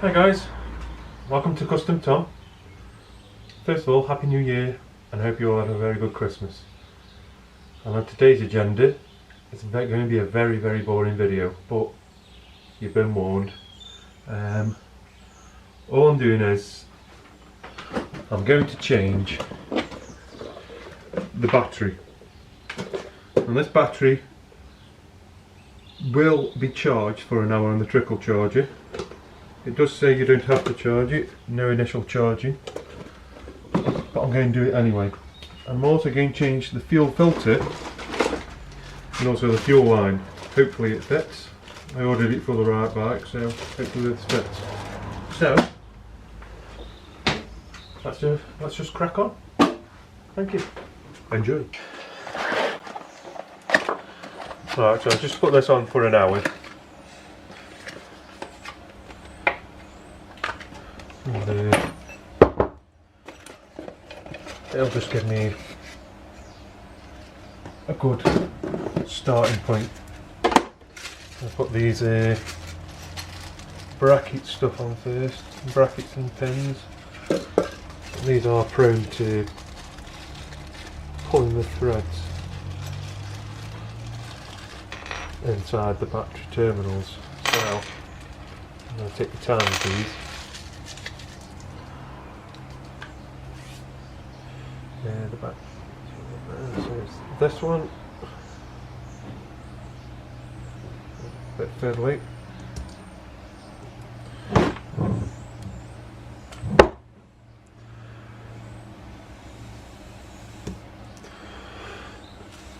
Hi guys, welcome to Custom Tom. First of all, Happy New Year and I hope you all had a very good Christmas. And on today's agenda, it's going to be a very boring video, but you've been warned. All I'm doing is I'm going to change the battery, and this battery will be charged for an hour on the trickle charger. It does say you don't have to charge it, no initial charging, but I'm going to do it anyway. I'm also going to change the fuel filter and also the fuel line. Hopefully it fits. I ordered it for the right bike, so hopefully this fits. So let's just crack on. Thank you. Enjoy. Right, so I'll just put this on for an hour. And, it'll just give me a good starting point. I'll put these bracket stuff on first, brackets and pins. These are prone to pulling the threads inside the battery terminals, so I'm going to take the time with these. The back. So it's this one, a bit fiddly.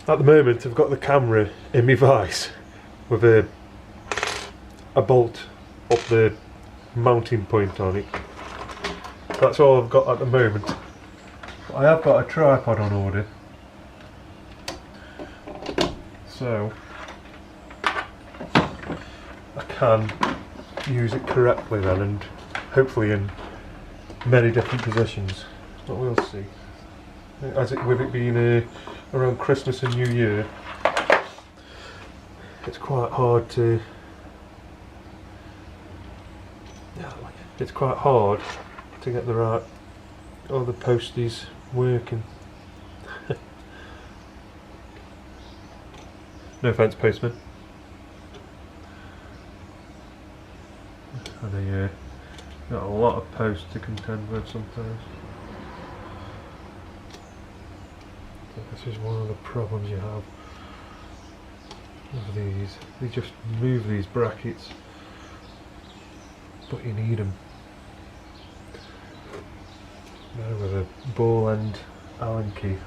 At the moment I've got the camera in my vise with a bolt up the mounting point on it. That's all I've got at the moment. I have got a tripod on order, so I can use it correctly then, and hopefully in many different positions, but we'll see. With it being around Christmas and New Year, it's quite hard to get the right, all the posties working. No offence, postman. And they got a lot of posts to contend with sometimes. So this is one of the problems you have with these. They just move these brackets, but you need them. With a ball end Allen key.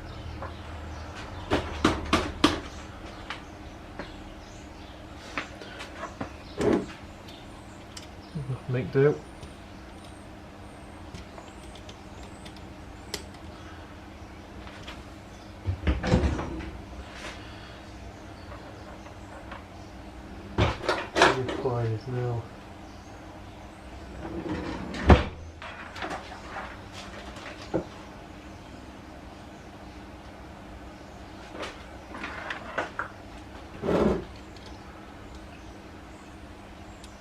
Make do. Pliers now.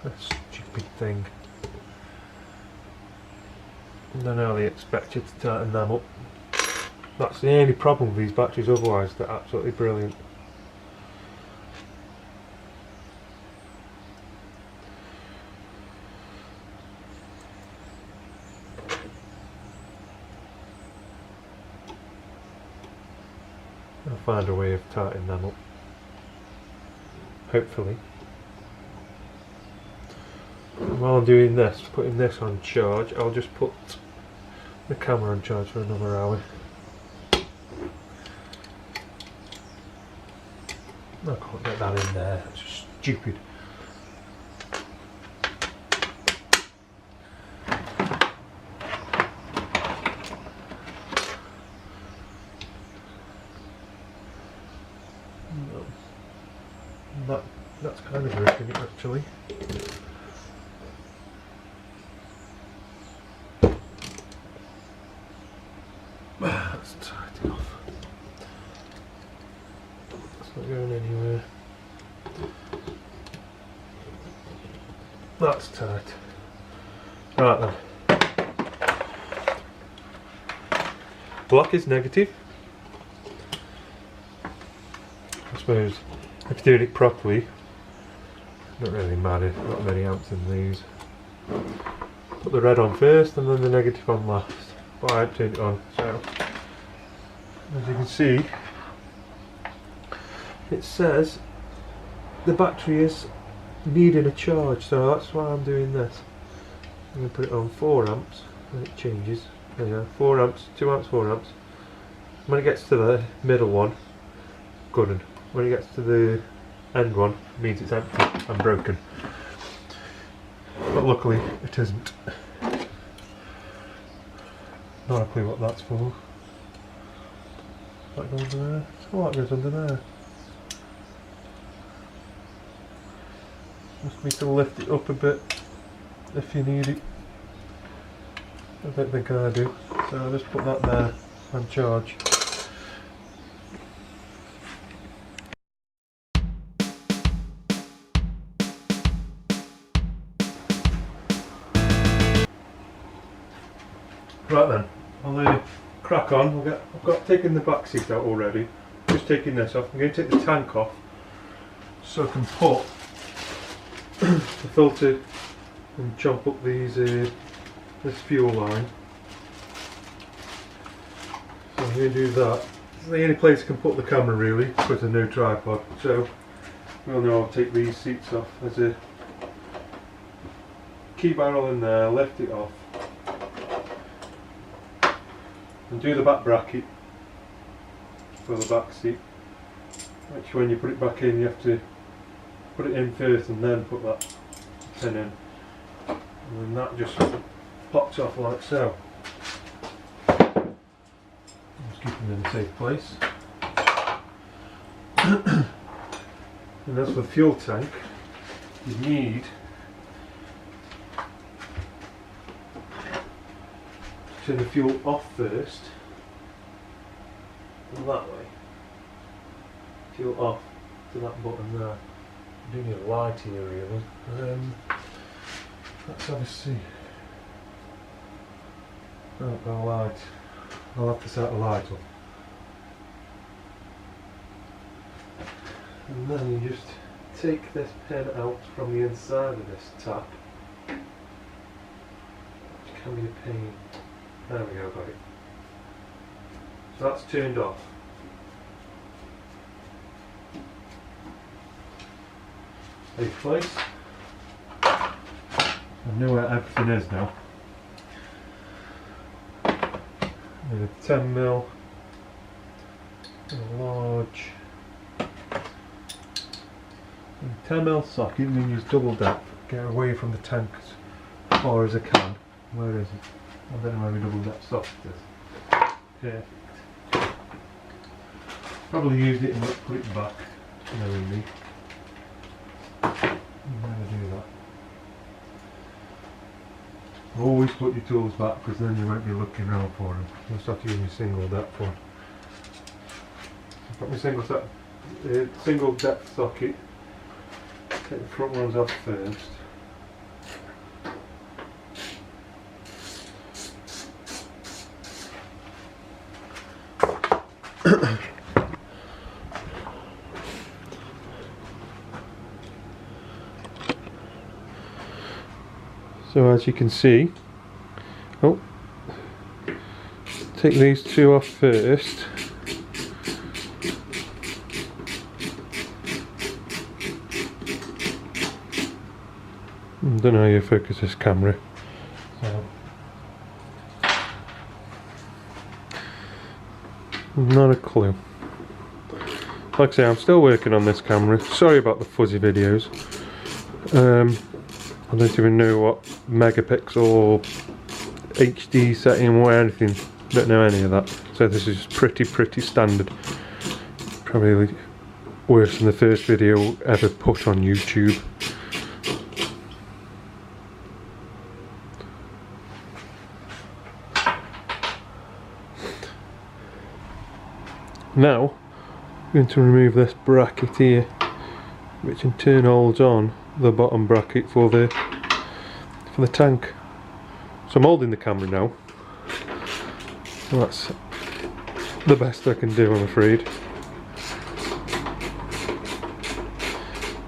That stupid thing. I don't know how they expect you to tighten them up. That's the only problem with these batteries, otherwise they're absolutely brilliant. I'll find a way of tightening them up, hopefully. While I'm doing this, putting this on charge, I'll just put the camera on charge for another hour. I can't get that in there, that's just stupid. That's kind of working it actually. That's tight enough. That's not going anywhere. That's tight. Right then. Black is negative. I suppose if you're doing it properly, not really matter, not many amps in these. Put the red on first and then the negative on last. But I haven't turned it on, so as you can see, it says the battery is needing a charge, so that's why I'm doing this. I'm going to put it on 4 amps and it changes. There you go, 4 amps, 2 amps, 4 amps. When it gets to the middle one, good. And when it gets to the end one, it means it's empty and broken. But luckily it isn't. Not a clue what that's for. That goes under there. Oh, that goes under there. Just need to lift it up a bit if you need it. I don't think I do. So I'll just put that there and charge. Right then, I'll crack on. I've got taken the back seat out already. Just taking this off. I'm going to take the tank off so I can put the filter and chomp up these this fuel line. So I'm going to do that. It's the only place I can put the camera really, because there's no tripod. So we'll know I'll take these seats off. There's a key barrel in there, lift it off. And do the back bracket for the back seat, which when you put it back in you have to put it in first and then put that pin in, and then that just pops off like so. Just keep them in a safe place. And as for the fuel tank, you need turn the fuel off first, and that way. Fuel off to that button there. I do need a light here really. Let's have a see. Oh, got a light. I'll have to set the light up. And then you just take this pin out from the inside of this tap, which can be a pain. There we go, got it. So that's turned off. Safe place. I know where everything is now. And a 10mm, a large 10mm socket, and then use double depth. Get away from the tank as far as I can. Where is it? I don't know where my double depth socket is. Perfect. Probably used it and put it back, knowingly. Never do that. Always put your tools back, because then you won't be looking around for them. You'll start using your single depth one. I've got my single depth socket. Take the front ones off first. So as you can see, take these two off first. I don't know how you focus this camera. So. Not a clue. Like I say, I'm still working on this camera. Sorry about the fuzzy videos. I don't even know what megapixel or HD setting or anything. Don't know any of that. So this is pretty standard. Probably worse than the first video ever put on YouTube. Now, I'm going to remove this bracket here, which in turn holds on the bottom bracket for the tank. So I'm holding the camera now. That's the best I can do, I'm afraid.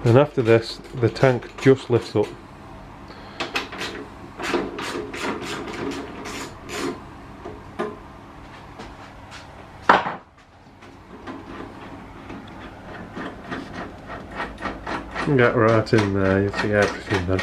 And after this, the tank just lifts up. Get right in there, you see everything then.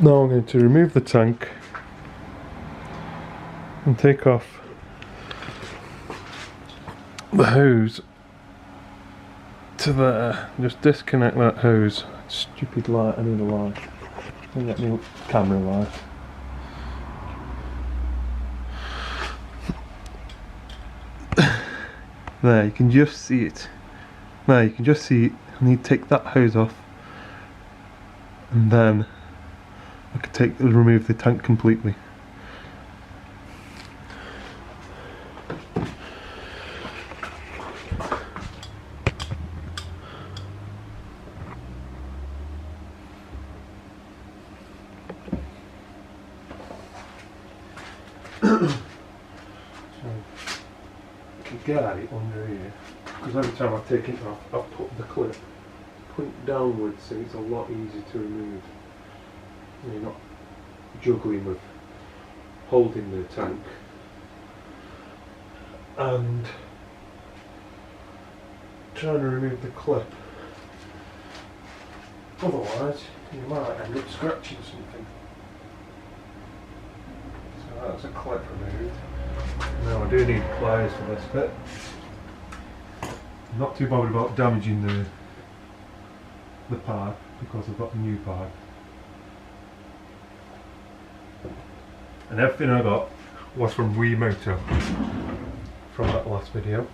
Now I'm going to remove the tank and take off the hose to there. Just disconnect that hose. Stupid light, I need a light. I'll get my camera light. There, you can just see it. There, you can just see it. I need to take that hose off, and then I could remove the tank completely. Get at it under here, because every time I take it off, I've put the clip point downwards, so it's a lot easier to remove. You're not juggling with holding the tank and trying to remove the clip. Otherwise, you might end up scratching something. So that's a clip removed. Now I do need pliers for this bit. I'm not too bothered about damaging the pipe because I've got a new pipe. And everything I got was from WeMoto from that last video.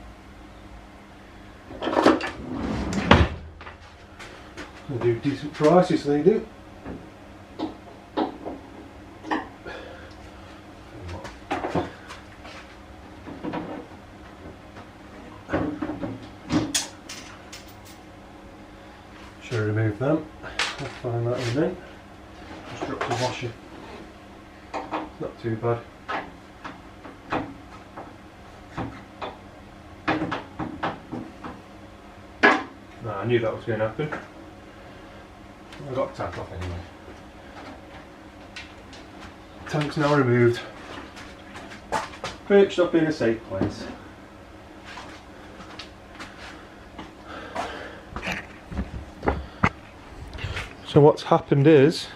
They do decent prices, they do. Should remove them. I'll find that in a minute. Just drop the washer. Not too bad. No, I knew that was going to happen. I got the tank off anyway. Tank's now removed. Perched up in a safe place. So what's happened is,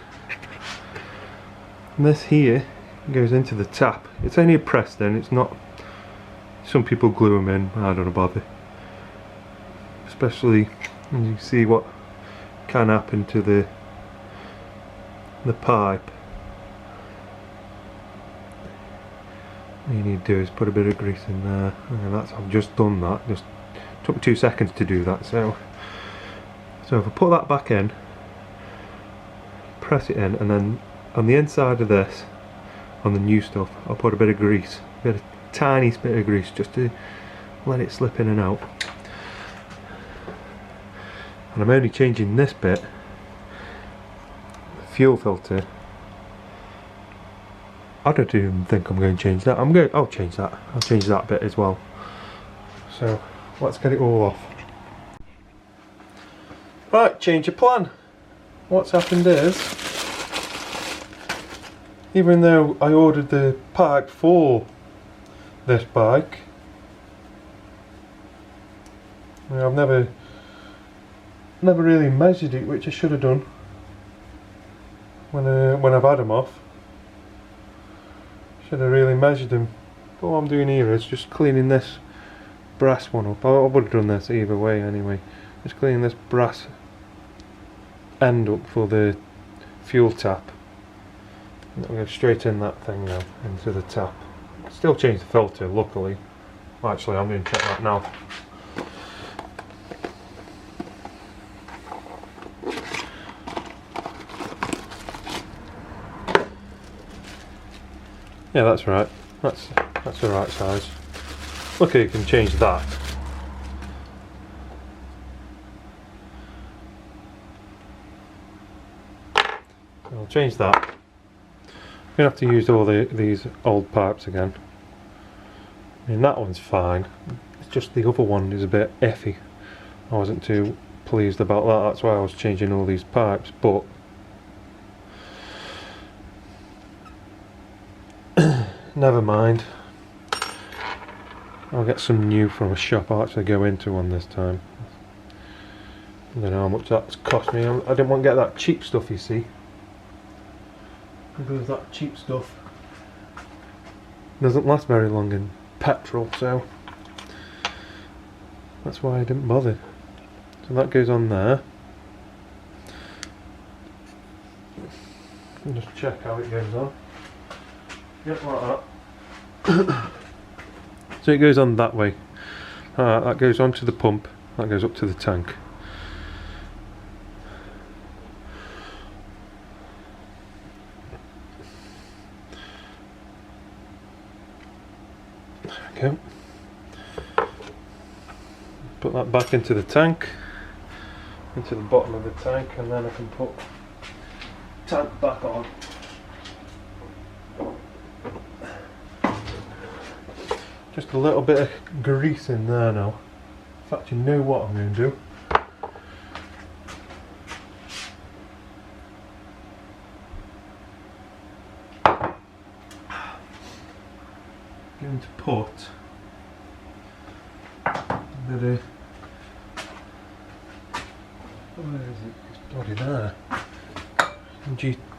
this here goes into the tap. It's only a press then, it's not, some people glue them in, I don't bother. Especially when you see what can happen to the pipe. All you need to do is put a bit of grease in there, and I've just done that. Just took me 2 seconds to do that. So if I put that back in, press it in, and then on the inside of this, on the new stuff, I'll put a bit of grease, a tiny bit of grease, just to let it slip in and out. And I'm only changing this bit, the fuel filter. I don't even think I'm going to change that. I'll change that. I'll change that bit as well. So let's get it all off. Right, change of plan. What's happened is, even though I ordered the pipe for this bike, I've never really measured it, which I should have done when I've had them off. Should have really measured them. But what I'm doing here is just cleaning this brass one up. I would have done this either way anyway. Just cleaning this brass end up for the fuel tap. I'm going to straighten that thing now into the tap. Still change the filter, luckily. Well, actually, I'm going to check that now. Yeah, that's right. That's the right size. Okay, you can change that. I'll change that. I'm gonna have to use all these old pipes again. I mean, that one's fine. It's just the other one is a bit effy. I wasn't too pleased about that. That's why I was changing all these pipes. But never mind. I'll get some new from a shop. I'll actually go into one this time. I don't know how much that's cost me. I didn't want to get that cheap stuff, you see. Because that cheap stuff doesn't last very long in petrol, so that's why I didn't bother. So that goes on there. I'll just check how it goes on. Yep, like that. So it goes on that way. That goes onto the pump, that goes up to the tank. There we go. Put that back into the tank, into the bottom of the tank, and then I can put the tank back on. Just a little bit of grease in there now. In fact, you know what I'm going to do? I'm going to put a bit of... Where is it? It's bloody there.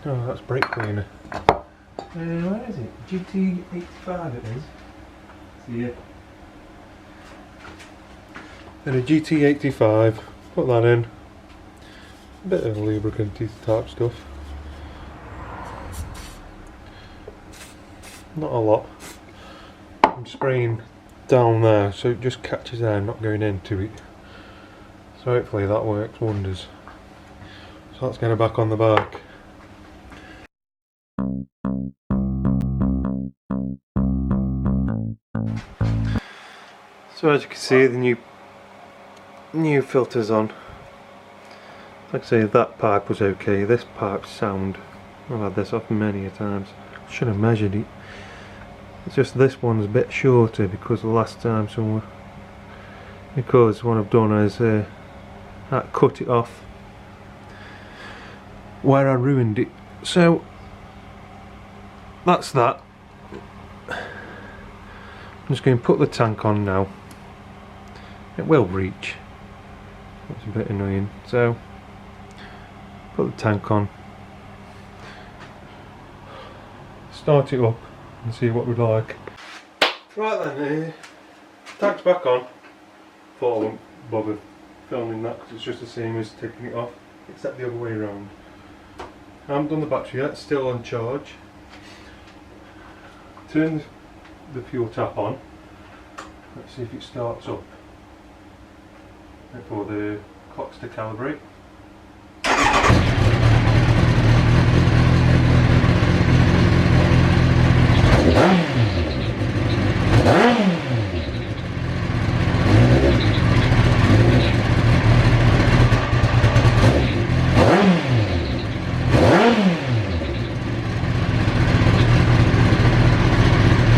Oh, that's brake cleaner. Where is it? GT85 it is. See it. Then a GT85, put that in. A bit of lubricant type stuff. Not a lot. I'm spraying down there so it just catches air, not going into it. So hopefully that works wonders. So let's get it back on the bike. So as you can see, the new filter's on. Like I say, that pipe was okay. This pipe's sound. I've had this off many a times. Should have measured it. It's just this one's a bit shorter because the last time someone... Because what I've done is I cut it off where I ruined it. So that's that. I'm just going to put the tank on now. It will reach. That's a bit annoying. So put the tank on, start it up and see what we'd like. Right then, tank's back on. Thought I wouldn't bother filming that because it's just the same as taking it off, except the other way around. I haven't done the battery yet, it's still on charge. Turn the fuel tap on. Let's see if it starts up. Wait for the clocks to calibrate.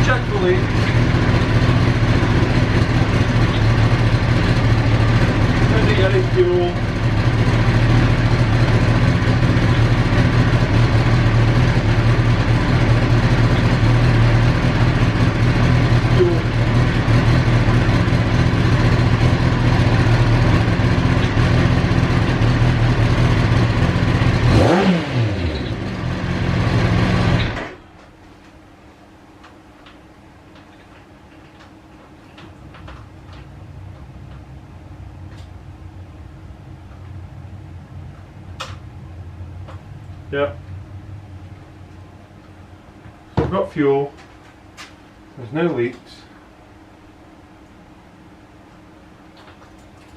Check the lead. Any fuel. Yeah. So we've got fuel. There's no leaks.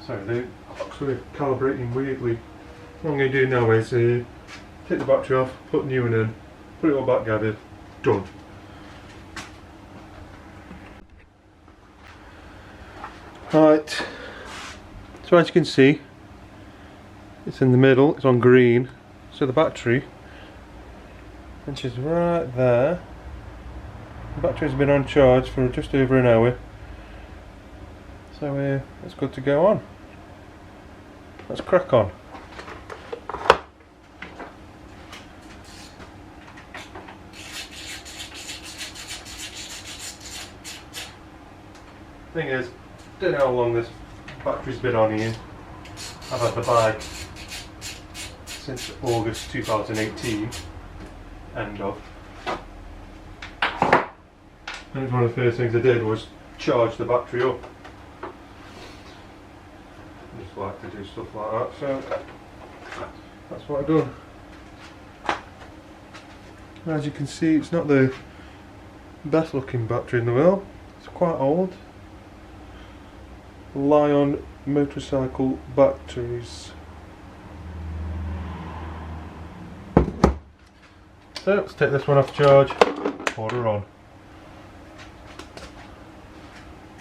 Sorry, the clocks were calibrating weirdly. What I'm going to do now is take the battery off, put the new one in, put it all back gathered, done. Right, so as you can see, it's in the middle, it's on green, so the battery, which is right there, the battery's been on charge for just over an hour, so it's good to go on. Let's crack on. Thing is, don't know how long this battery's been on here. I've had the bike since August 2018, end of. And one of the first things I did was charge the battery up. I just like to do stuff like that, so that's what I've done. As you can see, it's not the best looking battery in the world, it's quite old. Lion motorcycle batteries. So let's take this one off charge, order on.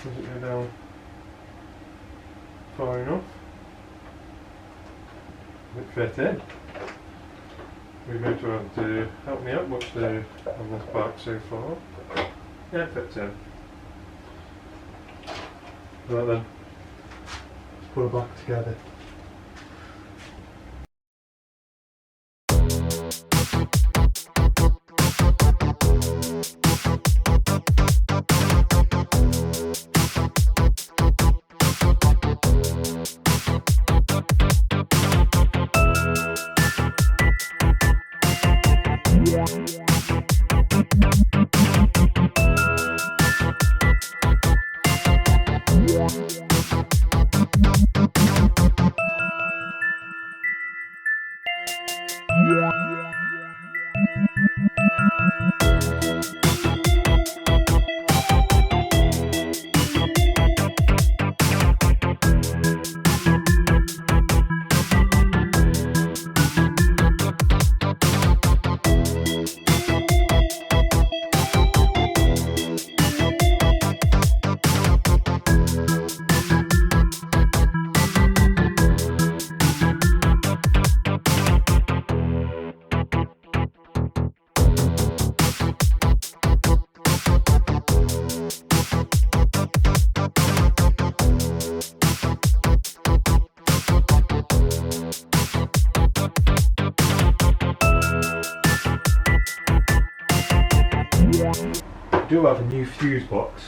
Does it go down far enough? It fit in. WeMoto have to help me out much there on this bike so far. Yeah, it fits in. Right then, let's put it back together. I do have a new fuse box,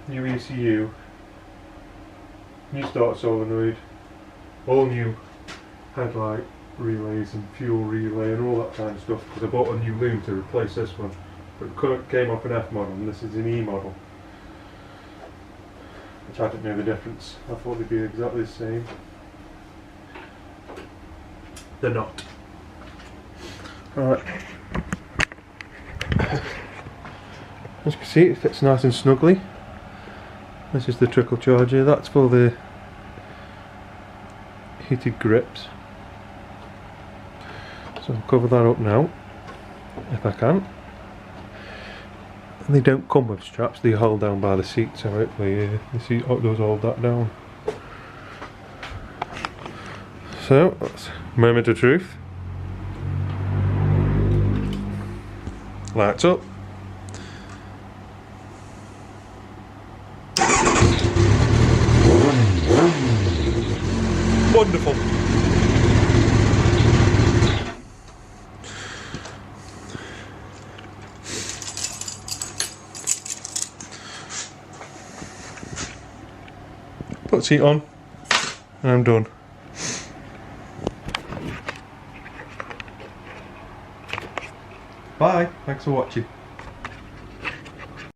new ECU, new start solenoid, all new headlight relays and fuel relay and all that kind of stuff, because I bought a new loom to replace this one, but it came off an F model and this is an E model, which I didn't know the difference. I thought they'd be exactly the same. They're not. Alright. As you can see, it fits nice and snugly. This is the trickle charger, that's for the heated grips. So I'll cover that up now, if I can. And they don't come with straps, they hold down by the seat, so hopefully the seat does hold that down. So, that's moment of truth. Lights up. Wonderful. Put the seat on and I'm done. Bye, thanks for watching.